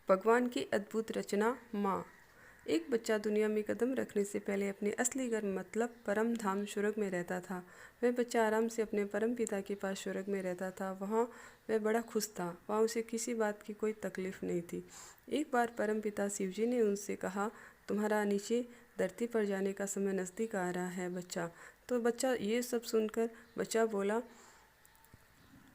भगवान की अद्भुत रचना माँ। एक बच्चा दुनिया में कदम रखने से पहले अपने असली घर मतलब परम धाम स्वर्ग में रहता था। वह बच्चा आराम से अपने परम पिता के पास स्वर्ग में रहता था। वहाँ वह बड़ा खुश था। वहाँ उसे किसी बात की कोई तकलीफ नहीं थी। एक बार परम पिता शिवजी ने उनसे कहा, तुम्हारा नीचे धरती पर जाने का समय नज़दीक आ रहा है बच्चा। तो बच्चा ये सब सुनकर बच्चा बोला,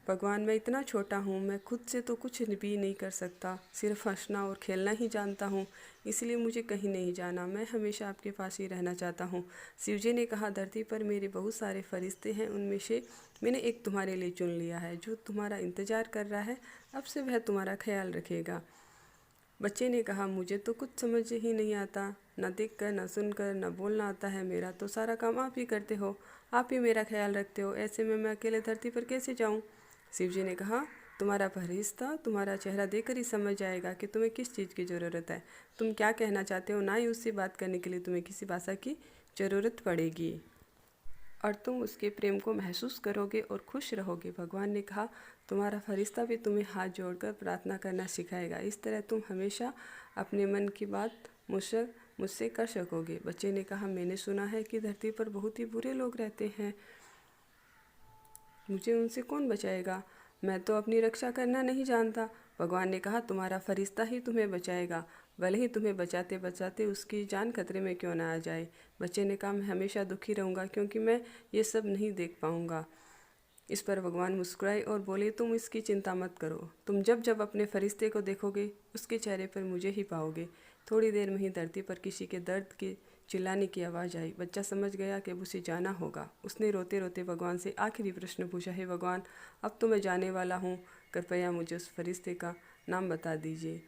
भगवान मैं इतना छोटा हूँ, मैं खुद से तो कुछ भी नहीं कर सकता, सिर्फ हंसना और खेलना ही जानता हूँ, इसलिए मुझे कहीं नहीं जाना, मैं हमेशा आपके पास ही रहना चाहता हूँ। शिवजी ने कहा, धरती पर मेरे बहुत सारे फरिश्ते हैं, उनमें से मैंने एक तुम्हारे लिए चुन लिया है, जो तुम्हारा इंतज़ार कर रहा है। अब से वह तुम्हारा ख्याल रखेगा। बच्चे ने कहा, मुझे तो कुछ समझ ही नहीं आता, न देख कर न सुनकर न बोलना आता है, मेरा तो सारा काम आप ही करते हो, आप ही मेरा ख्याल रखते हो, ऐसे में मैं अकेले धरती पर कैसे जाऊं? शिवजी ने कहा, तुम्हारा फरिश्ता तुम्हारा चेहरा देखकर ही समझ जाएगा कि तुम्हें किस चीज़ की ज़रूरत है, तुम क्या कहना चाहते हो, ना ही उससे बात करने के लिए तुम्हें किसी भाषा की ज़रूरत पड़ेगी और तुम उसके प्रेम को महसूस करोगे और खुश रहोगे। भगवान ने कहा, तुम्हारा फरिश्ता भी तुम्हें हाथ जोड़कर प्रार्थना करना सिखाएगा, इस तरह तुम हमेशा अपने मन की बात मुझसे कर सकोगे। बच्चे ने कहा, मैंने सुना है कि धरती पर बहुत ही बुरे लोग रहते हैं, मुझे उनसे कौन बचाएगा, मैं तो अपनी रक्षा करना नहीं जानता। भगवान ने कहा, तुम्हारा फरिश्ता ही तुम्हें बचाएगा, भले ही तुम्हें बचाते बचाते उसकी जान खतरे में क्यों ना आ जाए। बच्चे ने कहा, मैं हमेशा दुखी रहूँगा क्योंकि मैं ये सब नहीं देख पाऊँगा। इस पर भगवान मुस्कुराए और बोले, तुम इसकी चिंता मत करो, तुम जब जब अपने फरिश्ते को देखोगे उसके चेहरे पर मुझे ही पाओगे। थोड़ी देर में ही धरती पर किसी के दर्द के चिल्लाने की आवाज़ आई। बच्चा समझ गया कि अब उसे जाना होगा। उसने रोते रोते भगवान से आखिरी प्रश्न पूछा, हे भगवान, अब तो मैं जाने वाला हूँ, कृपया मुझे उस फरिश्ते का नाम बता दीजिए।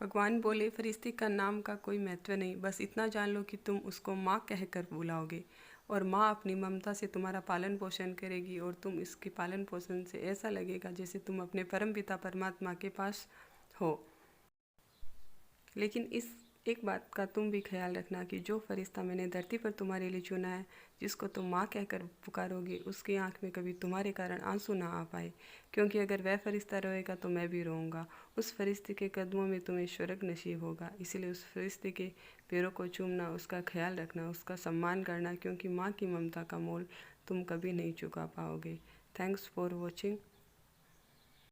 भगवान बोले, फरिश्ते का नाम का कोई महत्व नहीं, बस इतना जान लो कि तुम उसको माँ कहकर बुलाओगे और माँ अपनी ममता से तुम्हारा पालन पोषण करेगी और तुम इसके पालन पोषण से ऐसा लगेगा जैसे तुम अपने परम पिता परमात्मा के पास हो। लेकिन इस एक बात का तुम भी ख्याल रखना कि जो फरिश्ता मैंने धरती पर तुम्हारे लिए चुना है, जिसको तुम माँ कहकर पुकारोगे, उसकी आंख में कभी तुम्हारे कारण आंसू ना आ पाए, क्योंकि अगर वह फरिश्ता रोएगा तो मैं भी रोऊंगा। उस फरिश्ते के कदमों में तुम्हें स्वर्ग नसीब होगा, इसलिए उस फरिश्ते के पैरों को चूमना, उसका ख्याल रखना, उसका सम्मान करना, क्योंकि माँ की ममता का मोल तुम कभी नहीं चुका पाओगे। Thanks for watching.